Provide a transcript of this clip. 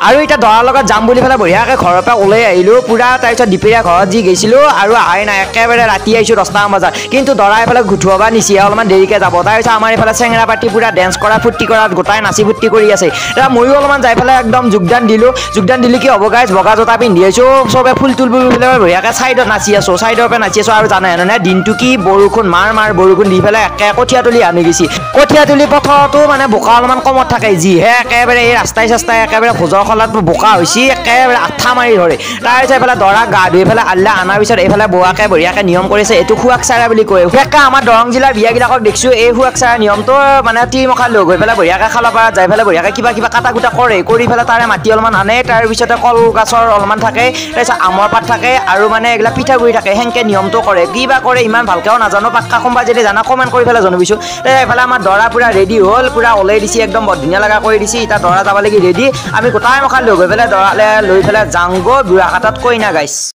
আৰু এটা দৰাৰ লগত যাম বুলি পেলাই বঢ়িয়াকৈ ঘৰৰ পৰা ওলাই আহিলোঁ পুৰা। তাৰপিছত দুপৰীয়া ঘৰত যি গৈছিলোঁ আৰু আহাই নাই, একেবাৰে ৰাতি আহিছোঁ 10টামান বজাত। কিন্তু দৰা এইফালে গুঠুৱাবা নিচি অলপমান দেৰিকৈ যাব। তাৰপিছত আমাৰ এইফালে চেঙৰা পাতি পুৰা ডেন্স কৰা ফূৰ্তি কৰা গোটাই নাচি ফূৰ্তি কৰি আছে। এতিয়া ময়ো অলপমান যাই পেলাই একদম যোগদান দিলোঁ কি হ'ব গাইজ, বগা জোতা পিন্ধি আহিছোঁ, চবে ফুল তুল বুলি পেলাই বঢ়িয়াকৈ চাইডত নাচি আছোঁ, চাইডৰ পৰা নাচি আছোঁ। আৰু জানে দিনটো কি বৰষুণ মাৰ বৰষুণ দি পেলাই একে কঠীয়া তুলি আনি গৈছি। কঠীয়া তুলি পথৰতো মানে বোকা অলপমান কমত থাকে, যিহে একেবাৰে এই ৰাস্তাই একেবাৰে ভোজৰ খলাত বোকা হৈছে, একেবাৰে আঠা মাৰি ধৰে। তাৰপিছত এইফালে দৰা গা ধুই পেলাই আল্লা অনাৰ পিছত এইফালে বৌৱাকে বঢ়িয়াকৈ নিয়ম কৰিছে, এইটো সুৱাক চাৰা বুলি কয়। বিশেষকৈ আমাৰ দৰং জিলাৰ বিয়াবিলাকক দেখিছোঁ এই সুৱাক চাৰা নিয়মটো মানে তিমখা লগ হৈ পেলাই বঢ়িয়াকৈ খালপাৰাত যাই পেলাই বঢ়িয়াকৈ কিবা কাটা কুটা কৰে, কৰি পেলাই তাৰে মাটি অলপমান আনে। তাৰপিছতে কলগছৰ অলপমান থাকে, তাৰপিছত আমৰ পাত থাকে আৰু মানে এইবিলাক পিঠাগুড়ি থাকে, সেনেকৈ নিয়মটো কৰে। কিবা কৰে ইমান ভালকৈও নাজানো, পাক্কা কোনোবা যদি জানা কমেণ্ট কৰি পেলাই জনাবিছোঁ। এইফালে আমাৰ দৰা পুৰা ৰেডি হ'ল, পুৰা ওলাই দিছে, একদম বৰ ধুনীয়া লগা কৰি দিছে। এতিয়া দৰা যাব লাগি ৰেডি, আমি গোটাই মখা লগ হৈ পেলাই দৰালে লৈ পেলাই যাওঁগৈ বুঢ়াখাটত কইনা গাইছ।